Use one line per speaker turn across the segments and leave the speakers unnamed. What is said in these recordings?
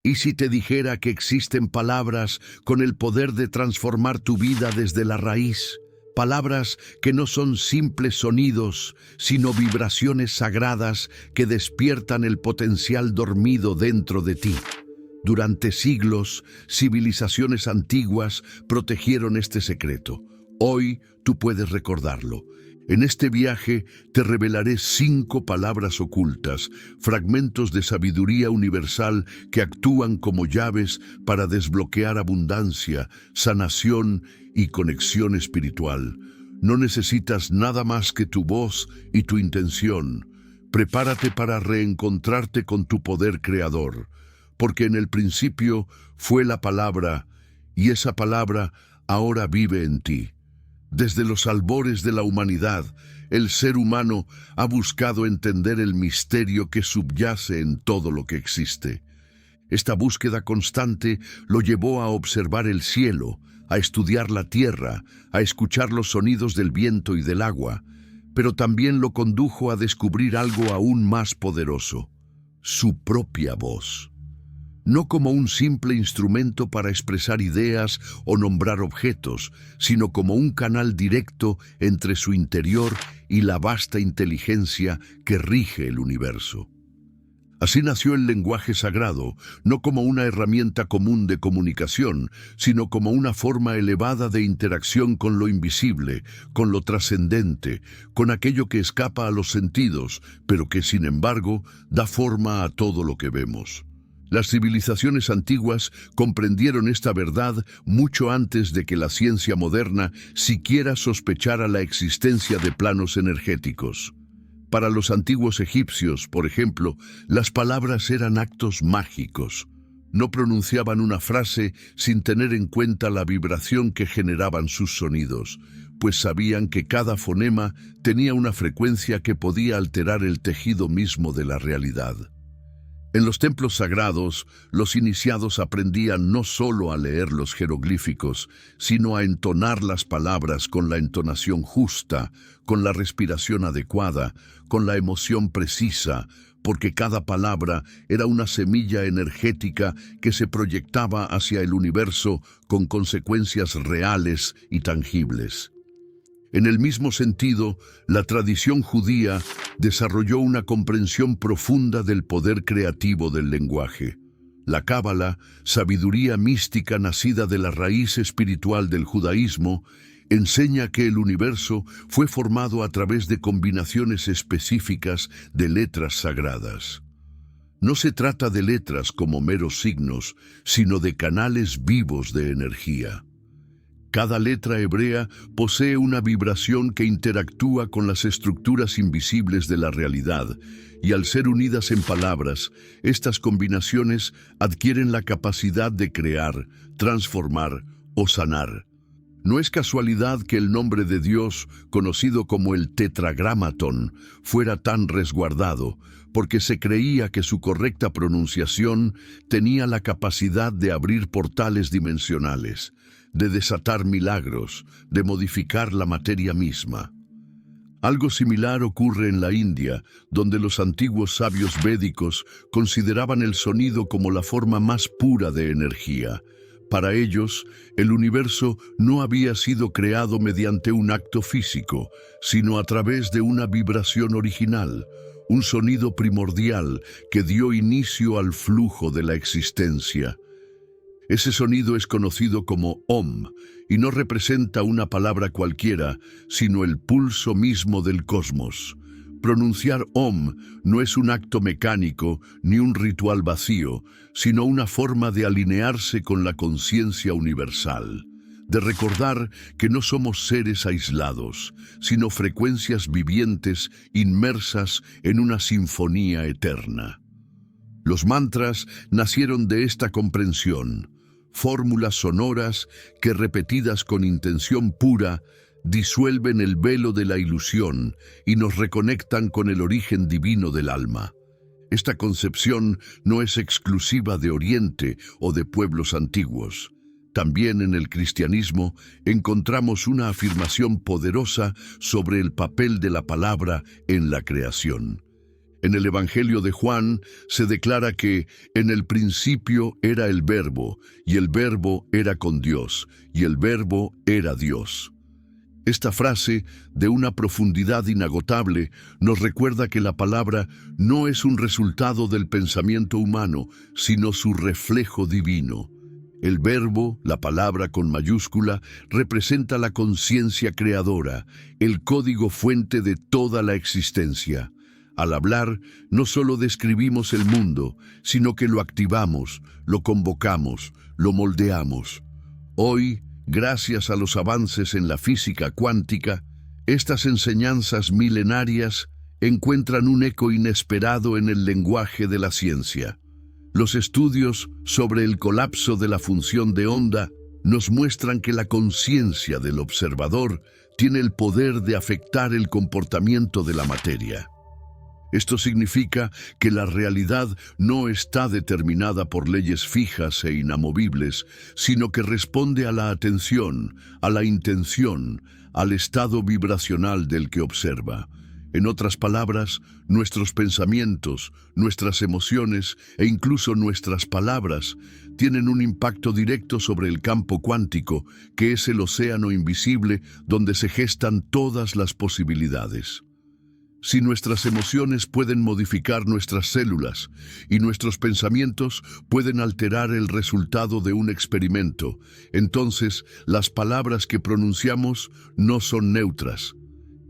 ¿Y si te dijera que existen palabras con el poder de transformar tu vida desde la raíz? Palabras que no son simples sonidos, sino vibraciones sagradas que despiertan el potencial dormido dentro de ti. Durante siglos, civilizaciones antiguas protegieron este secreto. Hoy tú puedes recordarlo. En este viaje te revelaré 5 palabras ocultas, fragmentos de sabiduría universal que actúan como llaves para desbloquear abundancia, sanación y conexión espiritual. No necesitas nada más que tu voz y tu intención. Prepárate para reencontrarte con tu poder creador, porque en el principio fue la palabra, y esa palabra ahora vive en ti. Desde los albores de la humanidad, el ser humano ha buscado entender el misterio que subyace en todo lo que existe. Esta búsqueda constante lo llevó a observar el cielo, a estudiar la tierra, a escuchar los sonidos del viento y del agua, pero también lo condujo a descubrir algo aún más poderoso: su propia voz. No como un simple instrumento para expresar ideas o nombrar objetos, sino como un canal directo entre su interior y la vasta inteligencia que rige el universo. Así nació el lenguaje sagrado, no como una herramienta común de comunicación, sino como una forma elevada de interacción con lo invisible, con lo trascendente, con aquello que escapa a los sentidos, pero que sin embargo da forma a todo lo que vemos. Las civilizaciones antiguas comprendieron esta verdad mucho antes de que la ciencia moderna siquiera sospechara la existencia de planos energéticos. Para los antiguos egipcios, por ejemplo, las palabras eran actos mágicos. No pronunciaban una frase sin tener en cuenta la vibración que generaban sus sonidos, pues sabían que cada fonema tenía una frecuencia que podía alterar el tejido mismo de la realidad. En los templos sagrados, los iniciados aprendían no solo a leer los jeroglíficos, sino a entonar las palabras con la entonación justa, con la respiración adecuada, con la emoción precisa, porque cada palabra era una semilla energética que se proyectaba hacia el universo con consecuencias reales y tangibles. En el mismo sentido, la tradición judía desarrolló una comprensión profunda del poder creativo del lenguaje. La Cábala, sabiduría mística nacida de la raíz espiritual del judaísmo, enseña que el universo fue formado a través de combinaciones específicas de letras sagradas. No se trata de letras como meros signos, sino de canales vivos de energía. Cada letra hebrea posee una vibración que interactúa con las estructuras invisibles de la realidad, y al ser unidas en palabras, estas combinaciones adquieren la capacidad de crear, transformar o sanar. No es casualidad que el nombre de Dios, conocido como el Tetragramatón, fuera tan resguardado, porque se creía que su correcta pronunciación tenía la capacidad de abrir portales dimensionales, de desatar milagros, de modificar la materia misma. Algo similar ocurre en la India, donde los antiguos sabios védicos consideraban el sonido como la forma más pura de energía. Para ellos, el universo no había sido creado mediante un acto físico, sino a través de una vibración original, un sonido primordial que dio inicio al flujo de la existencia. Ese sonido es conocido como Om, y no representa una palabra cualquiera, sino el pulso mismo del cosmos. Pronunciar Om no es un acto mecánico ni un ritual vacío, sino una forma de alinearse con la conciencia universal, de recordar que no somos seres aislados, sino frecuencias vivientes inmersas en una sinfonía eterna. Los mantras nacieron de esta comprensión, fórmulas sonoras que, repetidas con intención pura, disuelven el velo de la ilusión y nos reconectan con el origen divino del alma. Esta concepción no es exclusiva de Oriente o de pueblos antiguos. También en el cristianismo encontramos una afirmación poderosa sobre el papel de la palabra en la creación. En el Evangelio de Juan se declara que en el principio era el Verbo, y el Verbo era con Dios, y el Verbo era Dios. Esta frase, de una profundidad inagotable, nos recuerda que la palabra no es un resultado del pensamiento humano, sino su reflejo divino. El Verbo, la palabra con mayúscula, representa la conciencia creadora, el código fuente de toda la existencia. Al hablar, no solo describimos el mundo, sino que lo activamos, lo convocamos, lo moldeamos. Hoy, gracias a los avances en la física cuántica, estas enseñanzas milenarias encuentran un eco inesperado en el lenguaje de la ciencia. Los estudios sobre el colapso de la función de onda nos muestran que la conciencia del observador tiene el poder de afectar el comportamiento de la materia. Esto significa que la realidad no está determinada por leyes fijas e inamovibles, sino que responde a la atención, a la intención, al estado vibracional del que observa. En otras palabras, nuestros pensamientos, nuestras emociones e incluso nuestras palabras tienen un impacto directo sobre el campo cuántico, que es el océano invisible donde se gestan todas las posibilidades. Si nuestras emociones pueden modificar nuestras células y nuestros pensamientos pueden alterar el resultado de un experimento, entonces las palabras que pronunciamos no son neutras.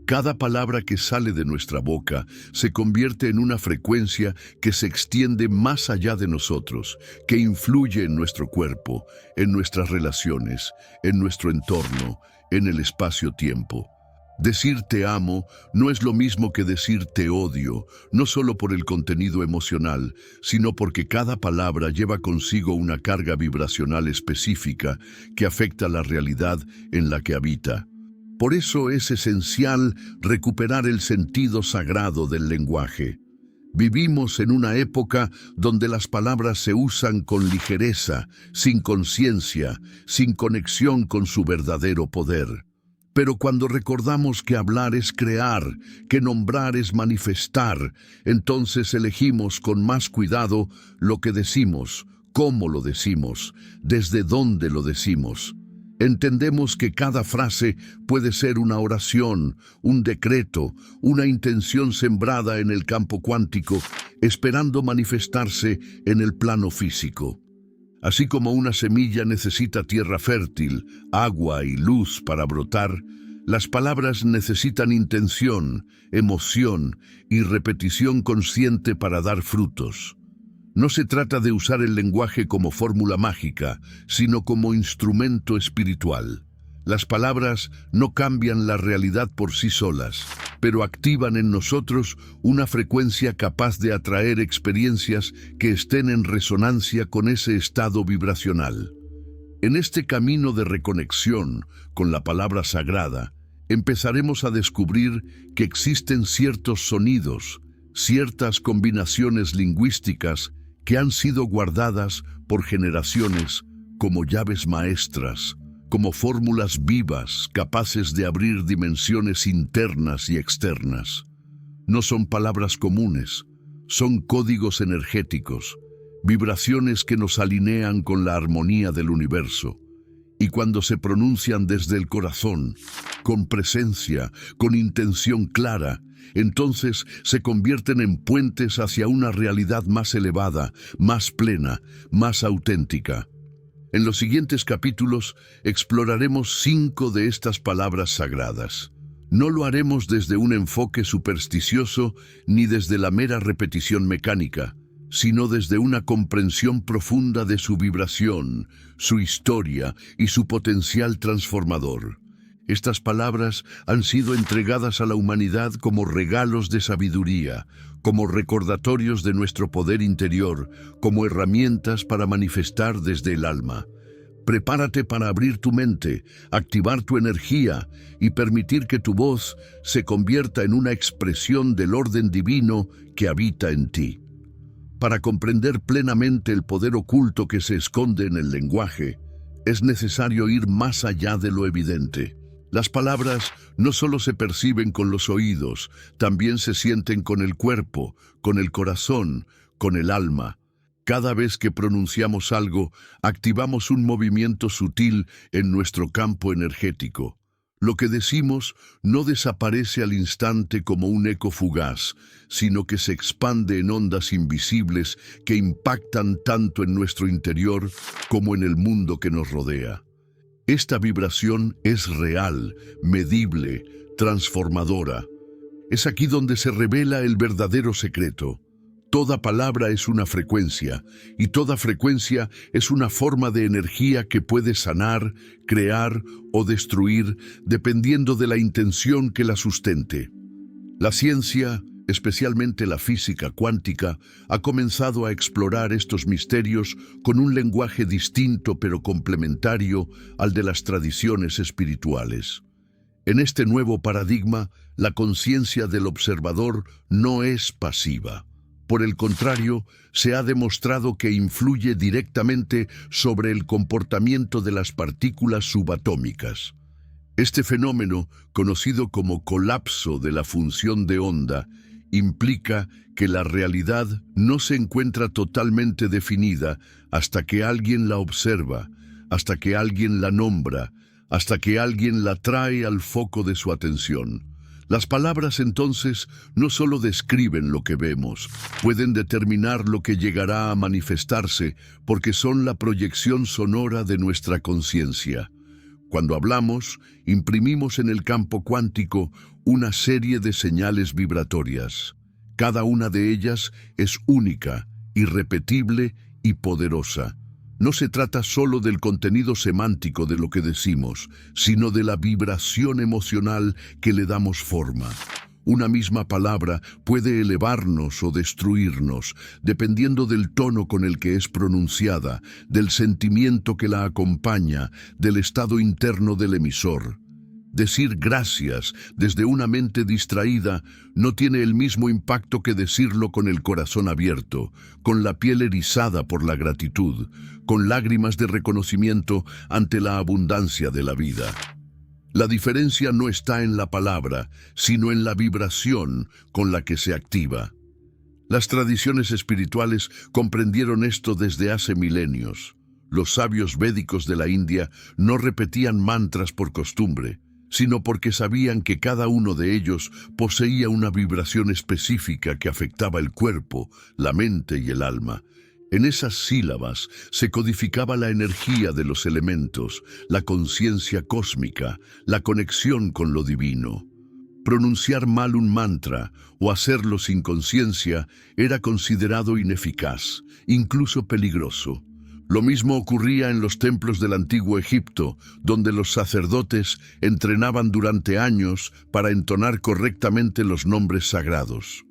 Cada palabra que sale de nuestra boca se convierte en una frecuencia que se extiende más allá de nosotros, que influye en nuestro cuerpo, en nuestras relaciones, en nuestro entorno, en el espacio-tiempo. Decir te amo no es lo mismo que decir te odio, no solo por el contenido emocional, sino porque cada palabra lleva consigo una carga vibracional específica que afecta la realidad en la que habita. Por eso es esencial recuperar el sentido sagrado del lenguaje. Vivimos en una época donde las palabras se usan con ligereza, sin conciencia, sin conexión con su verdadero poder. Pero cuando recordamos que hablar es crear, que nombrar es manifestar, entonces elegimos con más cuidado lo que decimos, cómo lo decimos, desde dónde lo decimos. Entendemos que cada frase puede ser una oración, un decreto, una intención sembrada en el campo cuántico, esperando manifestarse en el plano físico. Así como una semilla necesita tierra fértil, agua y luz para brotar, las palabras necesitan intención, emoción y repetición consciente para dar frutos. No se trata de usar el lenguaje como fórmula mágica, sino como instrumento espiritual. Las palabras no cambian la realidad por sí solas, pero activan en nosotros una frecuencia capaz de atraer experiencias que estén en resonancia con ese estado vibracional. En este camino de reconexión con la palabra sagrada, empezaremos a descubrir que existen ciertos sonidos, ciertas combinaciones lingüísticas que han sido guardadas por generaciones como llaves maestras, como fórmulas vivas capaces de abrir dimensiones internas y externas. No son palabras comunes, son códigos energéticos, vibraciones que nos alinean con la armonía del universo. Y cuando se pronuncian desde el corazón, con presencia, con intención clara, entonces se convierten en puentes hacia una realidad más elevada, más plena, más auténtica. En los siguientes capítulos exploraremos 5 de estas palabras sagradas. No lo haremos desde un enfoque supersticioso ni desde la mera repetición mecánica, sino desde una comprensión profunda de su vibración, su historia y su potencial transformador. Estas palabras han sido entregadas a la humanidad como regalos de sabiduría, como recordatorios de nuestro poder interior, como herramientas para manifestar desde el alma. Prepárate para abrir tu mente, activar tu energía y permitir que tu voz se convierta en una expresión del orden divino que habita en ti. Para comprender plenamente el poder oculto que se esconde en el lenguaje, es necesario ir más allá de lo evidente. Las palabras no solo se perciben con los oídos, también se sienten con el cuerpo, con el corazón, con el alma. Cada vez que pronunciamos algo, activamos un movimiento sutil en nuestro campo energético. Lo que decimos no desaparece al instante como un eco fugaz, sino que se expande en ondas invisibles que impactan tanto en nuestro interior como en el mundo que nos rodea. Esta vibración es real, medible, transformadora. Es aquí donde se revela el verdadero secreto. Toda palabra es una frecuencia, y toda frecuencia es una forma de energía que puede sanar, crear o destruir dependiendo de la intención que la sustente. La ciencia, especialmente la física cuántica, ha comenzado a explorar estos misterios con un lenguaje distinto pero complementario al de las tradiciones espirituales. En este nuevo paradigma, la conciencia del observador no es pasiva. Por el contrario, se ha demostrado que influye directamente sobre el comportamiento de las partículas subatómicas. Este fenómeno, conocido como colapso de la función de onda, implica que la realidad no se encuentra totalmente definida hasta que alguien la observa, hasta que alguien la nombra, hasta que alguien la trae al foco de su atención. Las palabras entonces no solo describen lo que vemos, pueden determinar lo que llegará a manifestarse porque son la proyección sonora de nuestra conciencia. Cuando hablamos, imprimimos en el campo cuántico una serie de señales vibratorias. Cada una de ellas es única, irrepetible y poderosa. No se trata solo del contenido semántico de lo que decimos, sino de la vibración emocional que le damos forma. Una misma palabra puede elevarnos o destruirnos, dependiendo del tono con el que es pronunciada, del sentimiento que la acompaña, del estado interno del emisor. Decir gracias desde una mente distraída no tiene el mismo impacto que decirlo con el corazón abierto, con la piel erizada por la gratitud, con lágrimas de reconocimiento ante la abundancia de la vida. La diferencia no está en la palabra, sino en la vibración con la que se activa. Las tradiciones espirituales comprendieron esto desde hace milenios. Los sabios védicos de la India no repetían mantras por costumbre, sino porque sabían que cada uno de ellos poseía una vibración específica que afectaba el cuerpo, la mente y el alma. En esas sílabas se codificaba la energía de los elementos, la conciencia cósmica, la conexión con lo divino. Pronunciar mal un mantra o hacerlo sin conciencia era considerado ineficaz, incluso peligroso. Lo mismo ocurría en los templos del antiguo Egipto, donde los sacerdotes entrenaban durante años para entonar correctamente los nombres sagrados.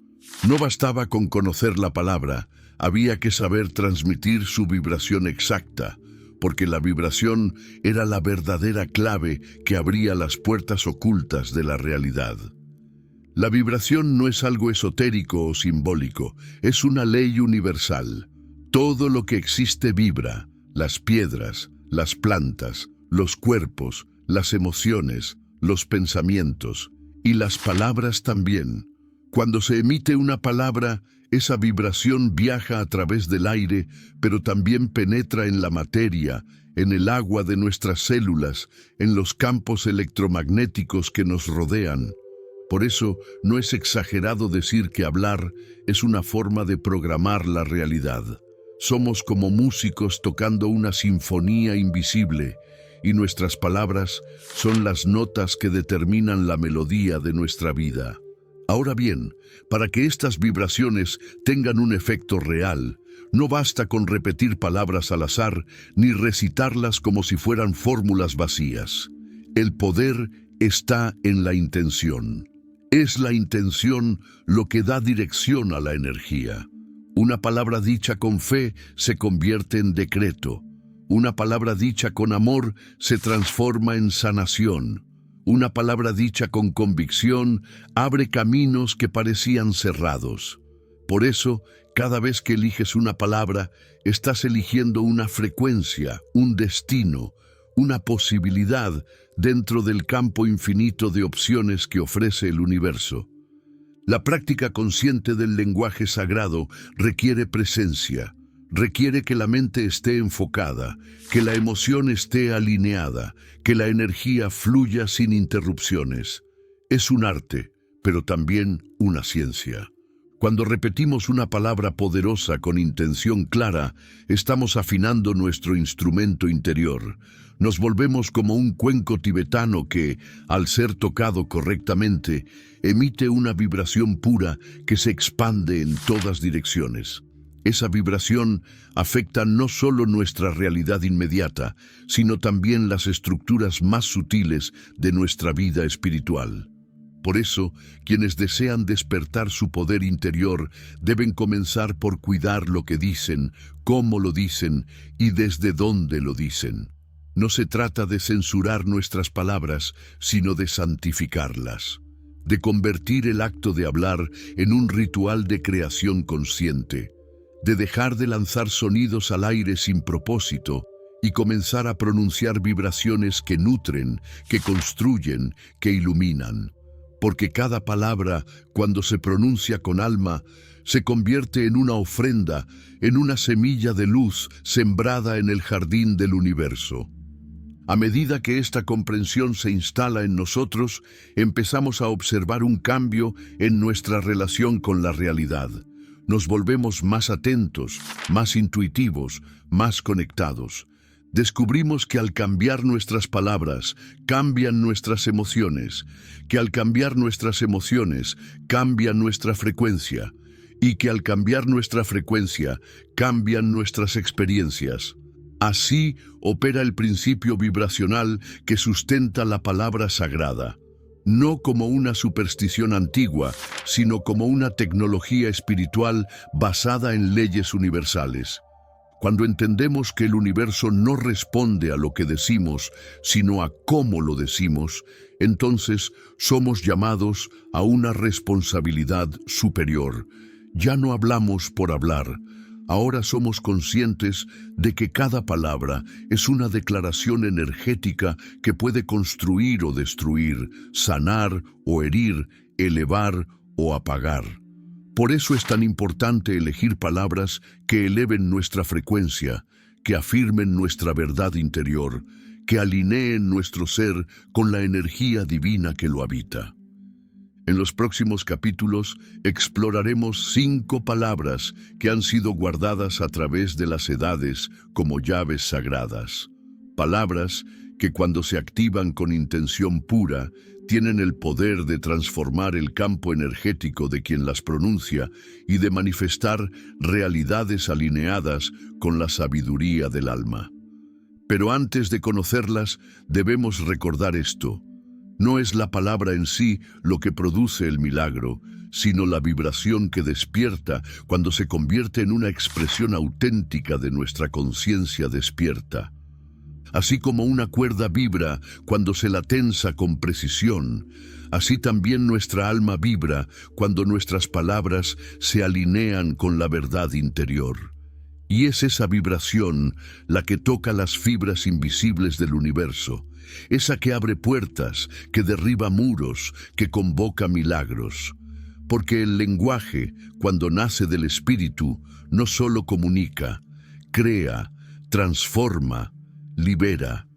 No bastaba con conocer la palabra, había que saber transmitir su vibración exacta, porque la vibración era la verdadera clave que abría las puertas ocultas de la realidad. La vibración no es algo esotérico o simbólico, es una ley universal. Todo lo que existe vibra, las piedras, las plantas, los cuerpos, las emociones, los pensamientos y las palabras también. Cuando se emite una palabra, esa vibración viaja a través del aire, pero también penetra en la materia, en el agua de nuestras células, en los campos electromagnéticos que nos rodean. Por eso, no es exagerado decir que hablar es una forma de programar la realidad. Somos como músicos tocando una sinfonía invisible, y nuestras palabras son las notas que determinan la melodía de nuestra vida. Ahora bien, para que estas vibraciones tengan un efecto real, no basta con repetir palabras al azar ni recitarlas como si fueran fórmulas vacías. El poder está en la intención. Es la intención lo que da dirección a la energía. Una palabra dicha con fe se convierte en decreto. Una palabra dicha con amor se transforma en sanación. Una palabra dicha con convicción abre caminos que parecían cerrados. Por eso, cada vez que eliges una palabra, estás eligiendo una frecuencia, un destino, una posibilidad dentro del campo infinito de opciones que ofrece el universo. La práctica consciente del lenguaje sagrado requiere presencia, requiere que la mente esté enfocada, que la emoción esté alineada, que la energía fluya sin interrupciones. Es un arte, pero también una ciencia. Cuando repetimos una palabra poderosa con intención clara, estamos afinando nuestro instrumento interior. Nos volvemos como un cuenco tibetano que, al ser tocado correctamente, emite una vibración pura que se expande en todas direcciones. Esa vibración afecta no solo nuestra realidad inmediata, sino también las estructuras más sutiles de nuestra vida espiritual. Por eso, quienes desean despertar su poder interior deben comenzar por cuidar lo que dicen, cómo lo dicen y desde dónde lo dicen. No se trata de censurar nuestras palabras, sino de santificarlas, de convertir el acto de hablar en un ritual de creación consciente, de dejar de lanzar sonidos al aire sin propósito y comenzar a pronunciar vibraciones que nutren, que construyen, que iluminan. Porque cada palabra, cuando se pronuncia con alma, se convierte en una ofrenda, en una semilla de luz sembrada en el jardín del universo. A medida que esta comprensión se instala en nosotros, empezamos a observar un cambio en nuestra relación con la realidad. Nos volvemos más atentos, más intuitivos, más conectados. Descubrimos que al cambiar nuestras palabras, cambian nuestras emociones, que al cambiar nuestras emociones, cambia nuestra frecuencia, y que al cambiar nuestra frecuencia, cambian nuestras experiencias. Así opera el principio vibracional que sustenta la palabra sagrada, no como una superstición antigua, sino como una tecnología espiritual basada en leyes universales. Cuando entendemos que el universo no responde a lo que decimos, sino a cómo lo decimos, entonces somos llamados a una responsabilidad superior. Ya no hablamos por hablar. Ahora somos conscientes de que cada palabra es una declaración energética que puede construir o destruir, sanar o herir, elevar o apagar. Por eso es tan importante elegir palabras que eleven nuestra frecuencia, que afirmen nuestra verdad interior, que alineen nuestro ser con la energía divina que lo habita. En los próximos capítulos exploraremos 5 palabras que han sido guardadas a través de las edades como llaves sagradas. Palabras que cuando se activan con intención pura, tienen el poder de transformar el campo energético de quien las pronuncia y de manifestar realidades alineadas con la sabiduría del alma. Pero antes de conocerlas, debemos recordar esto. No es la palabra en sí lo que produce el milagro, sino la vibración que despierta cuando se convierte en una expresión auténtica de nuestra conciencia despierta. Así como una cuerda vibra cuando se la tensa con precisión, así también nuestra alma vibra cuando nuestras palabras se alinean con la verdad interior. Y es esa vibración la que toca las fibras invisibles del universo, esa que abre puertas, que derriba muros, que convoca milagros. Porque el lenguaje, cuando nace del espíritu, no solo comunica, crea, transforma, libera.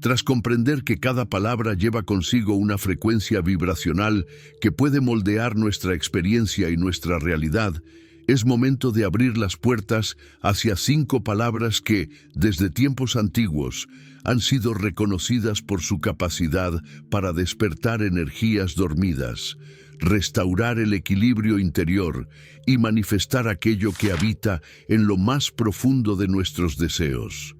Tras comprender que cada palabra lleva consigo una frecuencia vibracional que puede moldear nuestra experiencia y nuestra realidad, es momento de abrir las puertas hacia 5 palabras que, desde tiempos antiguos, han sido reconocidas por su capacidad para despertar energías dormidas, restaurar el equilibrio interior y manifestar aquello que habita en lo más profundo de nuestros deseos.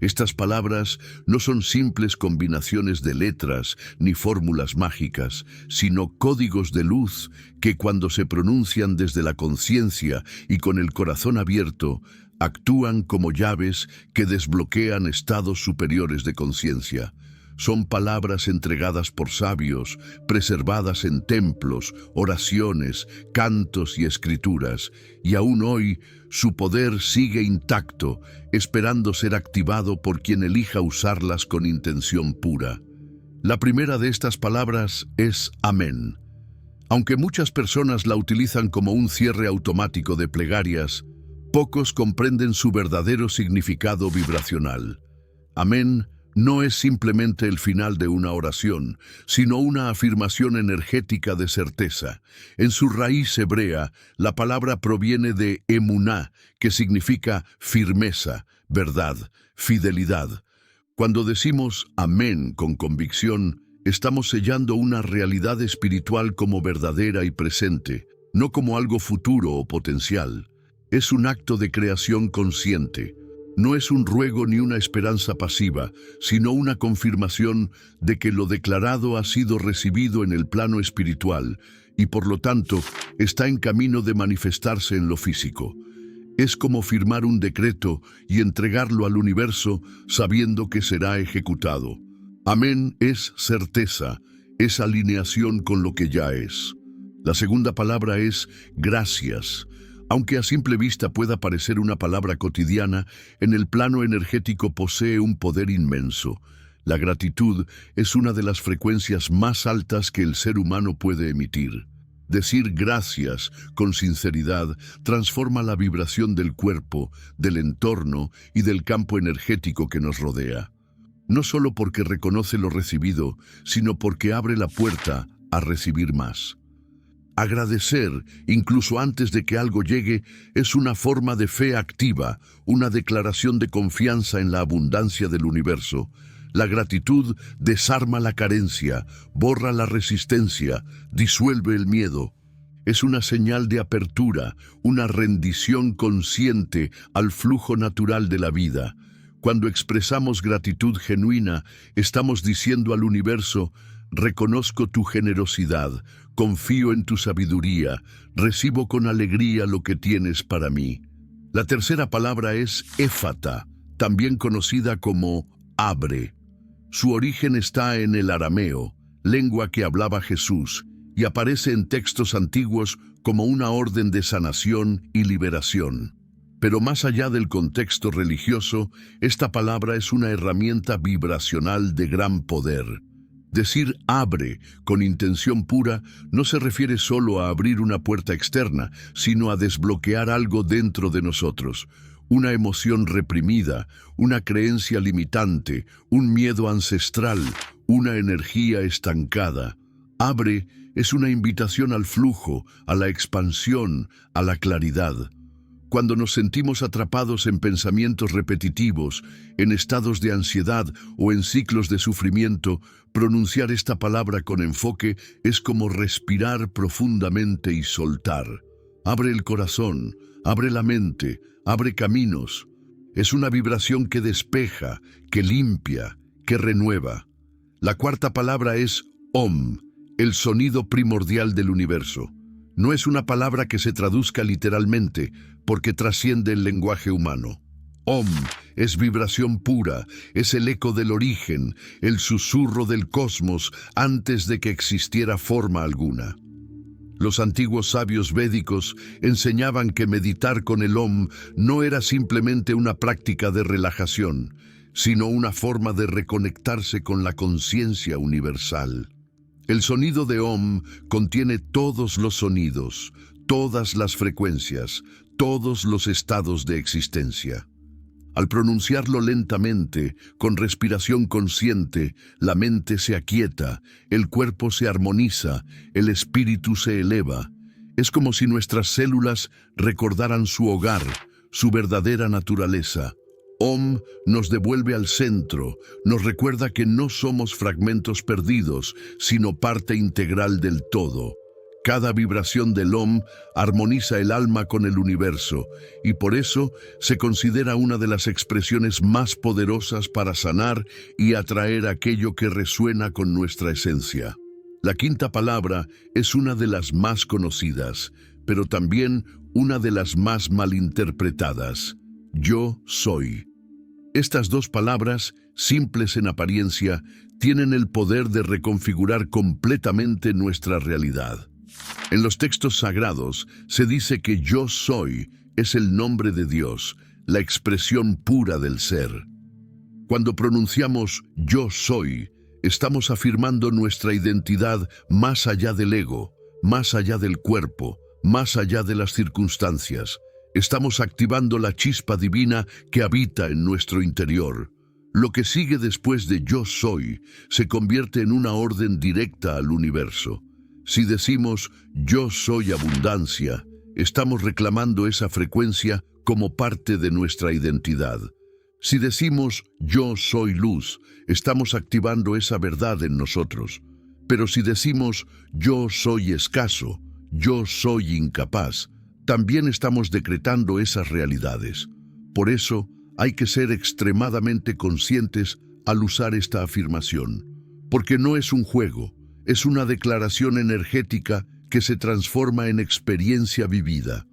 Estas palabras no son simples combinaciones de letras ni fórmulas mágicas, sino códigos de luz que cuando se pronuncian desde la conciencia y con el corazón abierto, actúan como llaves que desbloquean estados superiores de conciencia. Son palabras entregadas por sabios, preservadas en templos, oraciones, cantos y escrituras, y aún hoy su poder sigue intacto, esperando ser activado por quien elija usarlas con intención pura. La primera de estas palabras es amén. Aunque muchas personas la utilizan como un cierre automático de plegarias, pocos comprenden su verdadero significado vibracional. Amén no es simplemente el final de una oración, sino una afirmación energética de certeza. En su raíz hebrea, la palabra proviene de emuná, que significa firmeza, verdad, fidelidad. Cuando decimos amén con convicción, estamos sellando una realidad espiritual como verdadera y presente, no como algo futuro o potencial. Es un acto de creación consciente. No es un ruego ni una esperanza pasiva, sino una confirmación de que lo declarado ha sido recibido en el plano espiritual y por lo tanto está en camino de manifestarse en lo físico. Es como firmar un decreto y entregarlo al universo sabiendo que será ejecutado. Amén es certeza, es alineación con lo que ya es. La segunda palabra es gracias. Aunque a simple vista pueda parecer una palabra cotidiana, en el plano energético posee un poder inmenso. La gratitud es una de las frecuencias más altas que el ser humano puede emitir. Decir gracias con sinceridad transforma la vibración del cuerpo, del entorno y del campo energético que nos rodea. No solo porque reconoce lo recibido, sino porque abre la puerta a recibir más. Agradecer, incluso antes de que algo llegue, es una forma de fe activa, una declaración de confianza en la abundancia del universo. La gratitud desarma la carencia, borra la resistencia, disuelve el miedo. Es una señal de apertura, una rendición consciente al flujo natural de la vida. Cuando expresamos gratitud genuina, estamos diciendo al universo: reconozco tu generosidad, confío en tu sabiduría, recibo con alegría lo que tienes para mí. La tercera palabra es éfata, también conocida como abre. Su origen está en el arameo, lengua que hablaba Jesús, y aparece en textos antiguos como una orden de sanación y liberación. Pero más allá del contexto religioso, esta palabra es una herramienta vibracional de gran poder. Decir abre con intención pura no se refiere solo a abrir una puerta externa, sino a desbloquear algo dentro de nosotros. Una emoción reprimida, una creencia limitante, un miedo ancestral, una energía estancada. Abre es una invitación al flujo, a la expansión, a la claridad. Cuando nos sentimos atrapados en pensamientos repetitivos, en estados de ansiedad o en ciclos de sufrimiento, pronunciar esta palabra con enfoque es como respirar profundamente y soltar. Abre el corazón, abre la mente, abre caminos. Es una vibración que despeja, que limpia, que renueva. La cuarta palabra es Om, el sonido primordial del universo. No es una palabra que se traduzca literalmente, porque trasciende el lenguaje humano. Om es vibración pura, es el eco del origen, el susurro del cosmos antes de que existiera forma alguna. Los antiguos sabios védicos enseñaban que meditar con el Om no era simplemente una práctica de relajación, sino una forma de reconectarse con la conciencia universal. El sonido de Om contiene todos los sonidos, todas las frecuencias, todos los estados de existencia. Al pronunciarlo lentamente, con respiración consciente, la mente se aquieta, el cuerpo se armoniza, el espíritu se eleva. Es como si nuestras células recordaran su hogar, su verdadera naturaleza. Om nos devuelve al centro, nos recuerda que no somos fragmentos perdidos, sino parte integral del todo. Cada vibración del Om armoniza el alma con el universo y por eso se considera una de las expresiones más poderosas para sanar y atraer aquello que resuena con nuestra esencia. La quinta palabra es una de las más conocidas, pero también una de las más malinterpretadas. Yo soy. Estas dos palabras, simples en apariencia, tienen el poder de reconfigurar completamente nuestra realidad. En los textos sagrados se dice que yo soy es el nombre de Dios, la expresión pura del ser. Cuando pronunciamos yo soy, Estamos afirmando nuestra identidad más allá del ego, más allá del cuerpo, más allá de las circunstancias. Estamos activando la chispa divina que habita en nuestro interior. Lo que sigue después de yo soy se convierte en una orden directa al universo. Si decimos yo soy abundancia, estamos reclamando esa frecuencia como parte de nuestra identidad. Si decimos yo soy luz, estamos activando esa verdad en nosotros. Pero si decimos yo soy escaso, yo soy incapaz, también estamos decretando esas realidades. Por eso, hay que ser extremadamente conscientes al usar esta afirmación, porque no es un juego, es una declaración energética que se transforma en experiencia vivida.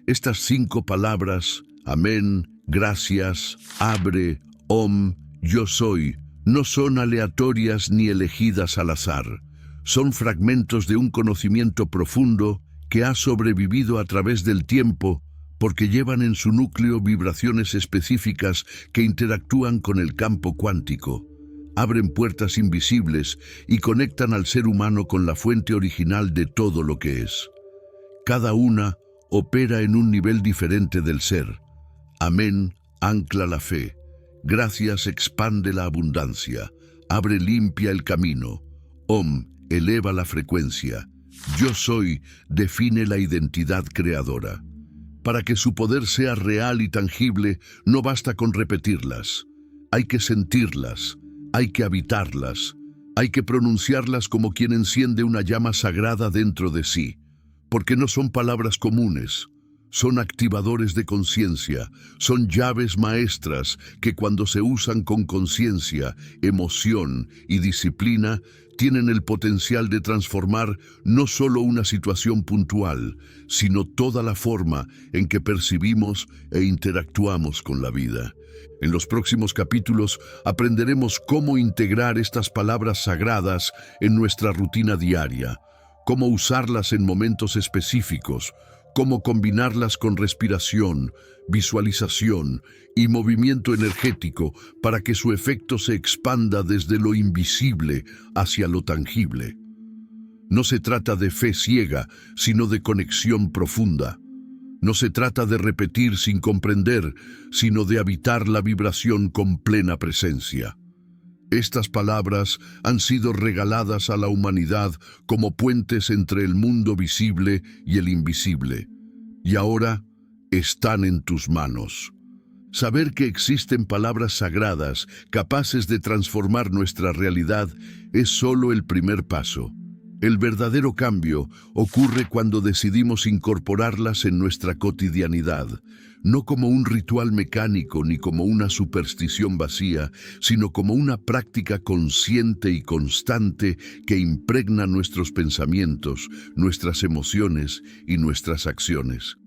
Estas 5 palabras, amén, gracias, abre, om, yo soy, no son aleatorias ni elegidas al azar. Son fragmentos de un conocimiento profundo que ha sobrevivido a través del tiempo porque llevan en su núcleo vibraciones específicas que interactúan con el campo cuántico, abren puertas invisibles y conectan al ser humano con la fuente original de todo lo que es. Cada una opera en un nivel diferente del ser. Amén ancla la fe. Gracias expande la abundancia. Abre limpia el camino. Om eleva la frecuencia. Yo soy define la identidad creadora. Para que su poder sea real y tangible, no basta con repetirlas. Hay que sentirlas, hay que habitarlas, hay que pronunciarlas como quien enciende una llama sagrada dentro de sí, porque no son palabras comunes, son activadores de conciencia, son llaves maestras que cuando se usan con conciencia, emoción y disciplina, tienen el potencial de transformar no solo una situación puntual, sino toda la forma en que percibimos e interactuamos con la vida. En los próximos capítulos aprenderemos cómo integrar estas palabras sagradas en nuestra rutina diaria, cómo usarlas en momentos específicos, cómo combinarlas con respiración, visualización y movimiento energético para que su efecto se expanda desde lo invisible hacia lo tangible. No se trata de fe ciega, sino de conexión profunda. No se trata de repetir sin comprender, sino de habitar la vibración con plena presencia. Estas palabras han sido regaladas a la humanidad como puentes entre el mundo visible y el invisible, y ahora están en tus manos. Saber que existen palabras sagradas capaces de transformar nuestra realidad es solo el primer paso. El verdadero cambio ocurre cuando decidimos incorporarlas en nuestra cotidianidad, no como un ritual mecánico ni como una superstición vacía, sino como una práctica consciente y constante que impregna nuestros pensamientos, nuestras emociones y nuestras acciones.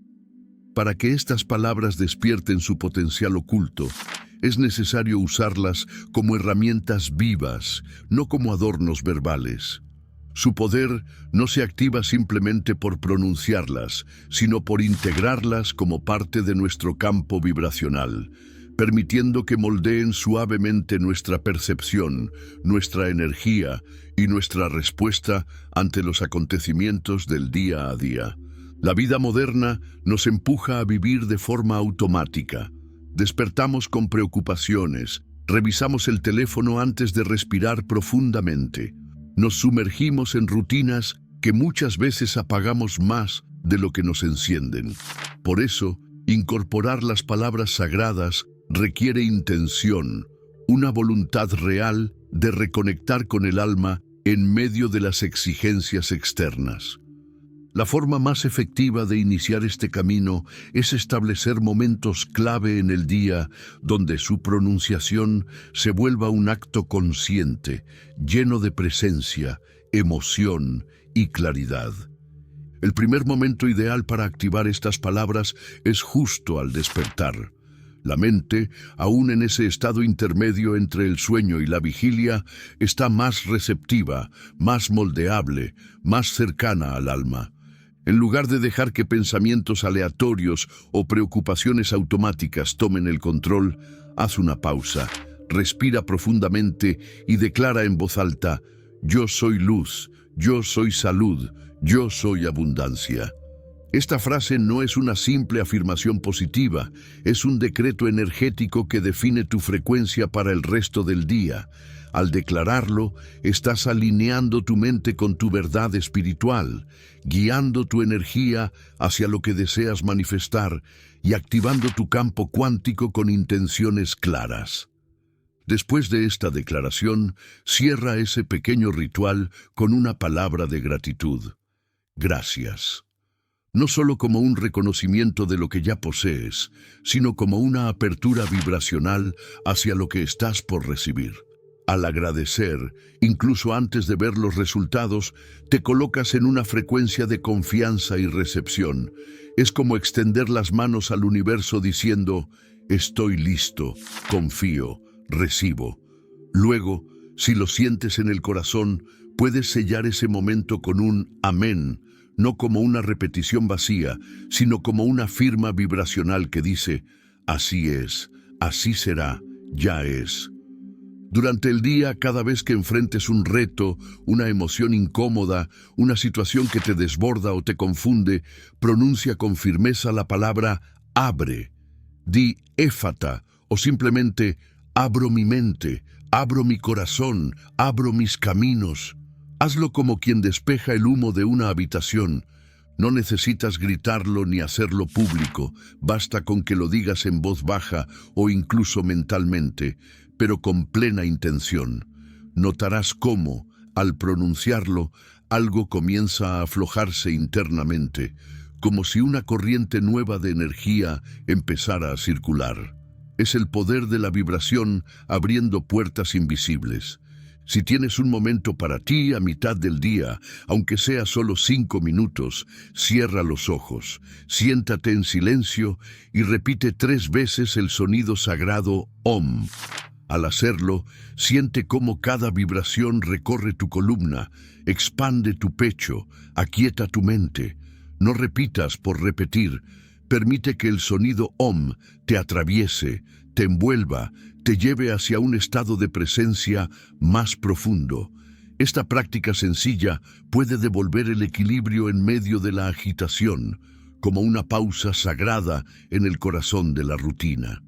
Para que estas palabras despierten su potencial oculto, es necesario usarlas como herramientas vivas, no como adornos verbales. Su poder no se activa simplemente por pronunciarlas, sino por integrarlas como parte de nuestro campo vibracional, permitiendo que moldeen suavemente nuestra percepción, nuestra energía y nuestra respuesta ante los acontecimientos del día a día. La vida moderna nos empuja a vivir de forma automática. Despertamos con preocupaciones, revisamos el teléfono antes de respirar profundamente. Nos sumergimos en rutinas que muchas veces apagamos más de lo que nos encienden. Por eso, incorporar las palabras sagradas requiere intención, una voluntad real de reconectar con el alma en medio de las exigencias externas. La forma más efectiva de iniciar este camino es establecer momentos clave en el día donde su pronunciación se vuelva un acto consciente, lleno de presencia, emoción y claridad. El primer momento ideal para activar estas palabras es justo al despertar. La mente, aún en ese estado intermedio entre el sueño y la vigilia, está más receptiva, más moldeable, más cercana al alma. En lugar de dejar que pensamientos aleatorios o preocupaciones automáticas tomen el control, haz una pausa, respira profundamente y declara en voz alta: yo soy luz, yo soy salud, yo soy abundancia. Esta frase no es una simple afirmación positiva, es un decreto energético que define tu frecuencia para el resto del día. Al declararlo, estás alineando tu mente con tu verdad espiritual, guiando tu energía hacia lo que deseas manifestar y activando tu campo cuántico con intenciones claras. Después de esta declaración, cierra ese pequeño ritual con una palabra de gratitud. Gracias. No solo como un reconocimiento de lo que ya posees, sino como una apertura vibracional hacia lo que estás por recibir. Al agradecer, incluso antes de ver los resultados, te colocas en una frecuencia de confianza y recepción. Es como extender las manos al universo diciendo: estoy listo, confío, recibo. Luego, si lo sientes en el corazón, puedes sellar ese momento con un amén, no como una repetición vacía, sino como una firma vibracional que dice: así es, así será, ya es. Durante el día, cada vez que enfrentes un reto, una emoción incómoda, una situación que te desborda o te confunde, pronuncia con firmeza la palabra abre. Di éfata o simplemente abro mi mente, abro mi corazón, abro mis caminos. Hazlo como quien despeja el humo de una habitación. No necesitas gritarlo ni hacerlo público, basta con que lo digas en voz baja o incluso mentalmente, pero con plena intención. Notarás cómo, al pronunciarlo, algo comienza a aflojarse internamente, como si una corriente nueva de energía empezara a circular. Es el poder de la vibración abriendo puertas invisibles. Si tienes un momento para ti a mitad del día, aunque sea solo 5 minutos, cierra los ojos, siéntate en silencio y repite 3 veces el sonido sagrado OM. Al hacerlo, siente cómo cada vibración recorre tu columna, expande tu pecho, aquieta tu mente. No repitas por repetir, permite que el sonido OM te atraviese, te envuelva, te lleve hacia un estado de presencia más profundo. Esta práctica sencilla puede devolver el equilibrio en medio de la agitación, como una pausa sagrada en el corazón de la rutina.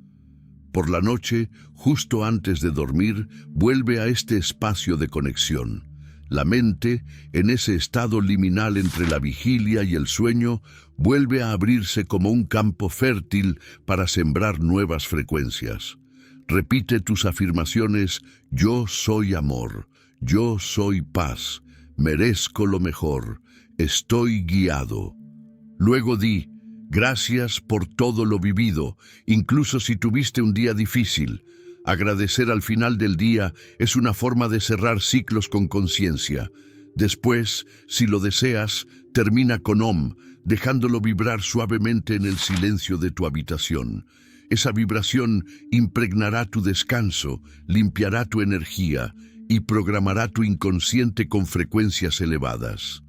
Por la noche, justo antes de dormir, vuelve a este espacio de conexión. La mente, en ese estado liminal entre la vigilia y el sueño, vuelve a abrirse como un campo fértil para sembrar nuevas frecuencias. Repite tus afirmaciones: yo soy amor, yo soy paz, merezco lo mejor, estoy guiado. Luego di: gracias por todo lo vivido, incluso si tuviste un día difícil. Agradecer al final del día es una forma de cerrar ciclos con conciencia. Después, si lo deseas, termina con OM, dejándolo vibrar suavemente en el silencio de tu habitación. Esa vibración impregnará tu descanso, limpiará tu energía y programará tu inconsciente con frecuencias elevadas.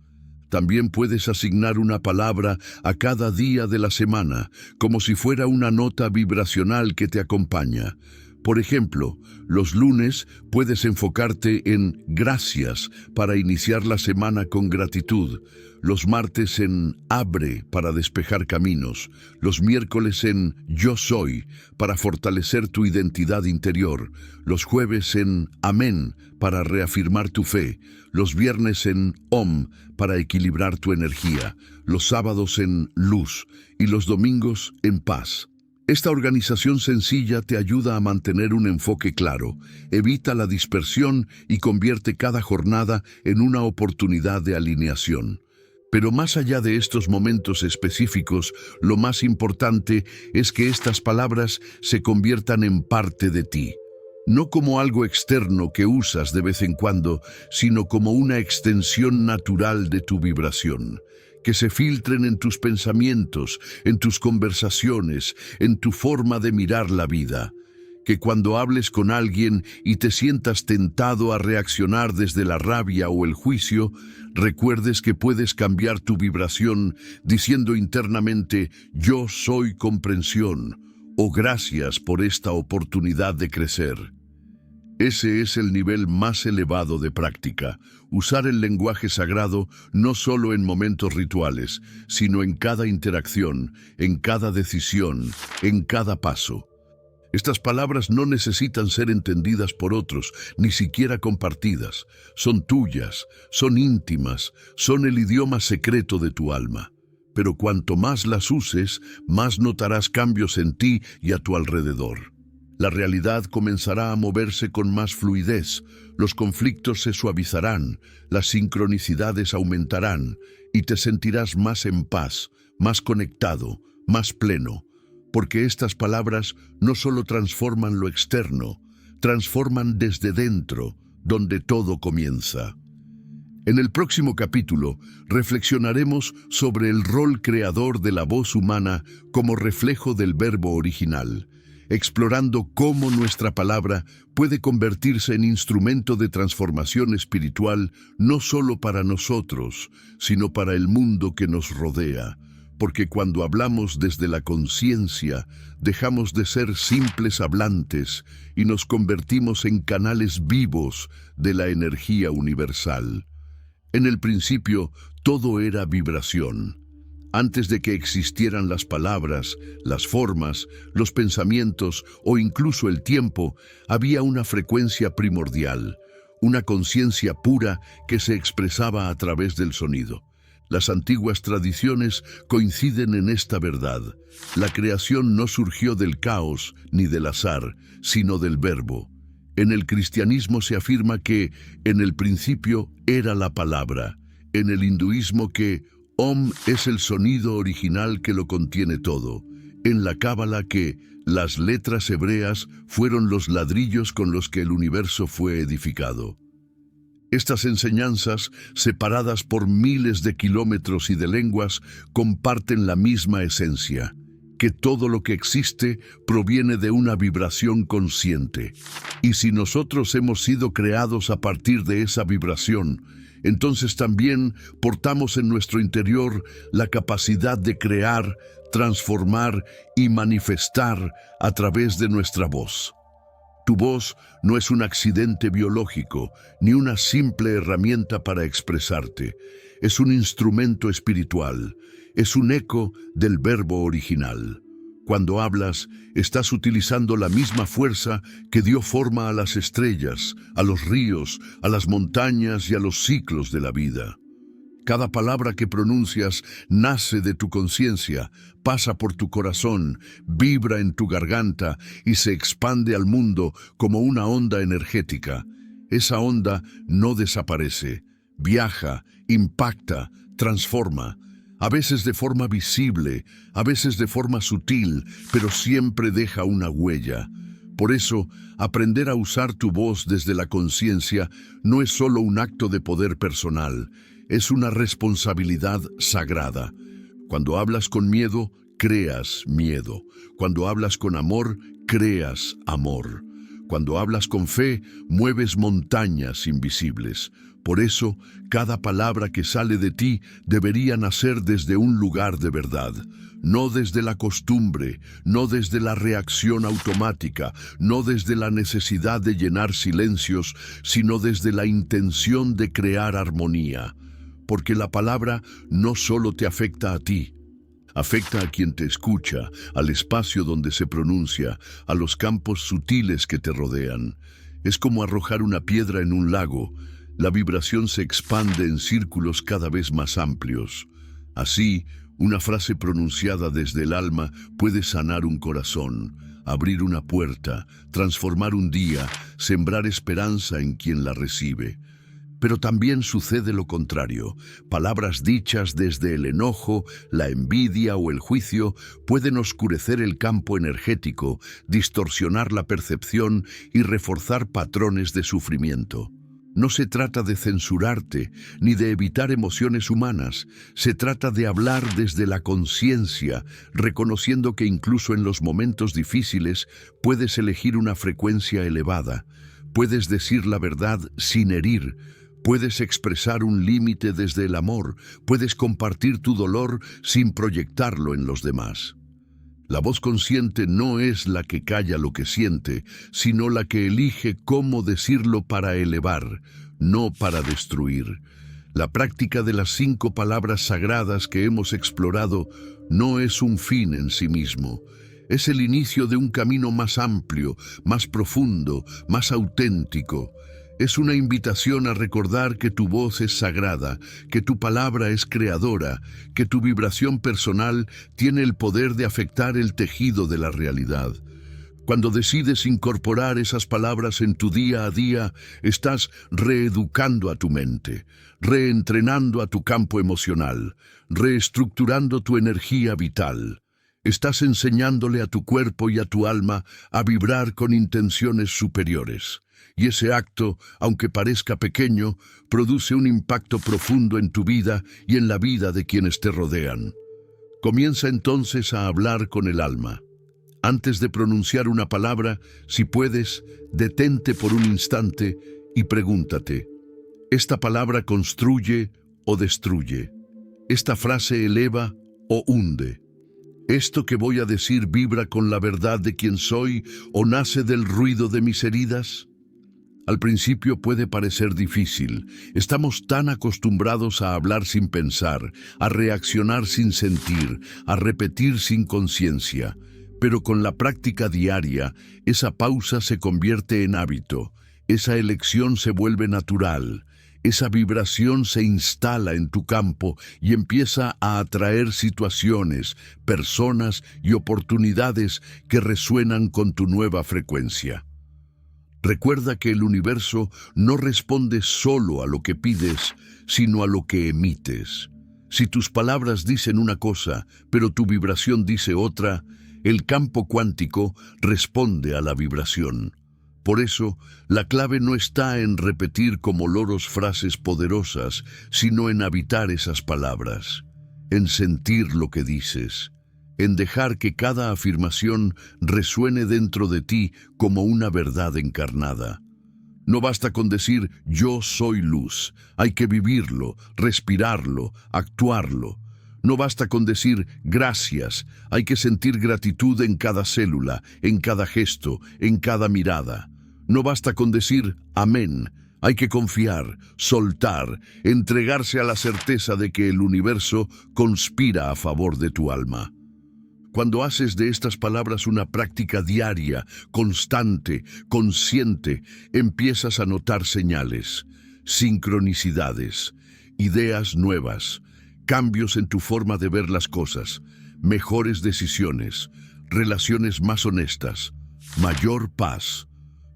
También puedes asignar una palabra a cada día de la semana, como si fuera una nota vibracional que te acompaña. Por ejemplo, los lunes puedes enfocarte en gracias para iniciar la semana con gratitud, los martes en abre para despejar caminos, los miércoles en yo soy para fortalecer tu identidad interior, los jueves en amén para reafirmar tu fe, los viernes en OM para equilibrar tu energía, los sábados en luz y los domingos en paz. Esta organización sencilla te ayuda a mantener un enfoque claro, evita la dispersión y convierte cada jornada en una oportunidad de alineación. Pero más allá de estos momentos específicos, lo más importante es que estas palabras se conviertan en parte de ti. No como algo externo que usas de vez en cuando, sino como una extensión natural de tu vibración. Que se filtren en tus pensamientos, en tus conversaciones, en tu forma de mirar la vida. Que cuando hables con alguien y te sientas tentado a reaccionar desde la rabia o el juicio, recuerdes que puedes cambiar tu vibración diciendo internamente: yo soy comprensión, o gracias por esta oportunidad de crecer. Ese es el nivel más elevado de práctica, usar el lenguaje sagrado no solo en momentos rituales, sino en cada interacción, en cada decisión, en cada paso. Estas palabras no necesitan ser entendidas por otros, ni siquiera compartidas. Son tuyas, son íntimas, son el idioma secreto de tu alma. Pero cuanto más las uses, más notarás cambios en ti y a tu alrededor. La realidad comenzará a moverse con más fluidez, los conflictos se suavizarán, las sincronicidades aumentarán y te sentirás más en paz, más conectado, más pleno. Porque estas palabras no solo transforman lo externo, transforman desde dentro, donde todo comienza. En el próximo capítulo reflexionaremos sobre el rol creador de la voz humana como reflejo del verbo original, explorando cómo nuestra palabra puede convertirse en instrumento de transformación espiritual no solo para nosotros, sino para el mundo que nos rodea. Porque cuando hablamos desde la conciencia, dejamos de ser simples hablantes y nos convertimos en canales vivos de la energía universal. En el principio, todo era vibración. Antes de que existieran las palabras, las formas, los pensamientos o incluso el tiempo, había una frecuencia primordial, una conciencia pura que se expresaba a través del sonido. Las antiguas tradiciones coinciden en esta verdad. La creación no surgió del caos ni del azar, sino del verbo. En el cristianismo se afirma que en el principio era la palabra. En el hinduismo que Om es el sonido original que lo contiene todo. En la Cábala que las letras hebreas fueron los ladrillos con los que el universo fue edificado. Estas enseñanzas, separadas por miles de kilómetros y de lenguas, comparten la misma esencia, que todo lo que existe proviene de una vibración consciente. Y si nosotros hemos sido creados a partir de esa vibración, entonces también portamos en nuestro interior la capacidad de crear, transformar y manifestar a través de nuestra voz. Tu voz no es un accidente biológico, ni una simple herramienta para expresarte. Es un instrumento espiritual, es un eco del verbo original. Cuando hablas, estás utilizando la misma fuerza que dio forma a las estrellas, a los ríos, a las montañas y a los ciclos de la vida. Cada palabra que pronuncias nace de tu conciencia, pasa por tu corazón, vibra en tu garganta y se expande al mundo como una onda energética. Esa onda no desaparece, viaja, impacta, transforma, a veces de forma visible, a veces de forma sutil, pero siempre deja una huella. Por eso, aprender a usar tu voz desde la conciencia no es solo un acto de poder personal, es una responsabilidad sagrada. Cuando hablas con miedo, creas miedo. Cuando hablas con amor, creas amor. Cuando hablas con fe, mueves montañas invisibles. Por eso, cada palabra que sale de ti debería nacer desde un lugar de verdad. No desde la costumbre, no desde la reacción automática, no desde la necesidad de llenar silencios, sino desde la intención de crear armonía. Porque la palabra no solo te afecta a ti, afecta a quien te escucha, al espacio donde se pronuncia, a los campos sutiles que te rodean. Es como arrojar una piedra en un lago. La vibración se expande en círculos cada vez más amplios. Así, una frase pronunciada desde el alma puede sanar un corazón, abrir una puerta, transformar un día, sembrar esperanza en quien la recibe. Pero también sucede lo contrario. Palabras dichas desde el enojo, la envidia o el juicio pueden oscurecer el campo energético, distorsionar la percepción y reforzar patrones de sufrimiento. No se trata de censurarte, ni de evitar emociones humanas. Se trata de hablar desde la conciencia, reconociendo que incluso en los momentos difíciles puedes elegir una frecuencia elevada. Puedes decir la verdad sin herir. Puedes expresar un límite desde el amor. Puedes compartir tu dolor sin proyectarlo en los demás. La voz consciente no es la que calla lo que siente, sino la que elige cómo decirlo para elevar, no para destruir. La práctica de las 5 palabras sagradas que hemos explorado no es un fin en sí mismo. Es el inicio de un camino más amplio, más profundo, más auténtico. Es una invitación a recordar que tu voz es sagrada, que tu palabra es creadora, que tu vibración personal tiene el poder de afectar el tejido de la realidad. Cuando decides incorporar esas palabras en tu día a día, estás reeducando a tu mente, reentrenando a tu campo emocional, reestructurando tu energía vital. Estás enseñándole a tu cuerpo y a tu alma a vibrar con intenciones superiores. Y ese acto, aunque parezca pequeño, produce un impacto profundo en tu vida y en la vida de quienes te rodean. Comienza entonces a hablar con el alma. Antes de pronunciar una palabra, si puedes, detente por un instante y pregúntate: ¿esta palabra construye o destruye? ¿Esta frase eleva o hunde? ¿Esto que voy a decir vibra con la verdad de quién soy o nace del ruido de mis heridas? Al principio puede parecer difícil. Estamos tan acostumbrados a hablar sin pensar, a reaccionar sin sentir, a repetir sin conciencia. Pero con la práctica diaria, esa pausa se convierte en hábito, esa elección se vuelve natural, esa vibración se instala en tu campo y empieza a atraer situaciones, personas y oportunidades que resuenan con tu nueva frecuencia. Recuerda que el universo no responde solo a lo que pides, sino a lo que emites. Si tus palabras dicen una cosa, pero tu vibración dice otra, el campo cuántico responde a la vibración. Por eso, la clave no está en repetir como loros frases poderosas, sino en habitar esas palabras, en sentir lo que dices, en dejar que cada afirmación resuene dentro de ti como una verdad encarnada. No basta con decir «yo soy luz», hay que vivirlo, respirarlo, actuarlo. No basta con decir «gracias», hay que sentir gratitud en cada célula, en cada gesto, en cada mirada. No basta con decir «amén», hay que confiar, soltar, entregarse a la certeza de que el universo conspira a favor de tu alma. Cuando haces de estas palabras una práctica diaria, constante, consciente, empiezas a notar señales, sincronicidades, ideas nuevas, cambios en tu forma de ver las cosas, mejores decisiones, relaciones más honestas, mayor paz.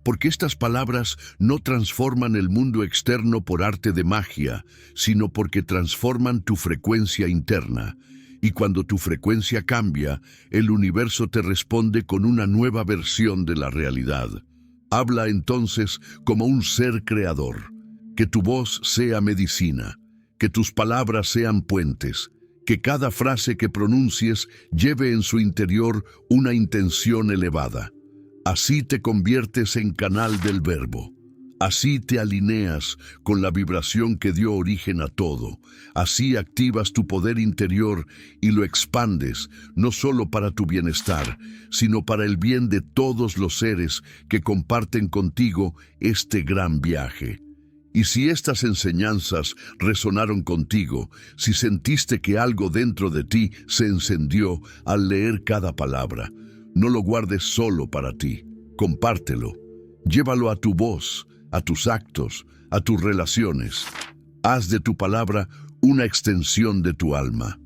Porque estas palabras no transforman el mundo externo por arte de magia, sino porque transforman tu frecuencia interna. Y cuando tu frecuencia cambia, el universo te responde con una nueva versión de la realidad. Habla entonces como un ser creador. Que tu voz sea medicina, que tus palabras sean puentes, que cada frase que pronuncies lleve en su interior una intención elevada. Así te conviertes en canal del verbo. Así te alineas con la vibración que dio origen a todo. Así activas tu poder interior y lo expandes, no solo para tu bienestar, sino para el bien de todos los seres que comparten contigo este gran viaje. Y si estas enseñanzas resonaron contigo, si sentiste que algo dentro de ti se encendió al leer cada palabra, no lo guardes solo para ti, compártelo. Llévalo a tu voz, a tus actos, a tus relaciones. Haz de tu palabra una extensión de tu alma.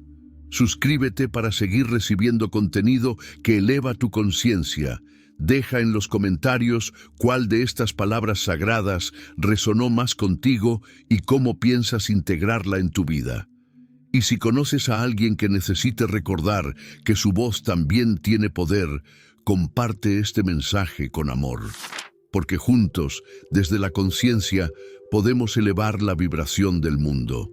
Suscríbete para seguir recibiendo contenido que eleva tu conciencia. Deja en los comentarios cuál de estas palabras sagradas resonó más contigo y cómo piensas integrarla en tu vida. Y si conoces a alguien que necesite recordar que su voz también tiene poder, comparte este mensaje con amor. Porque juntos, desde la conciencia, podemos elevar la vibración del mundo.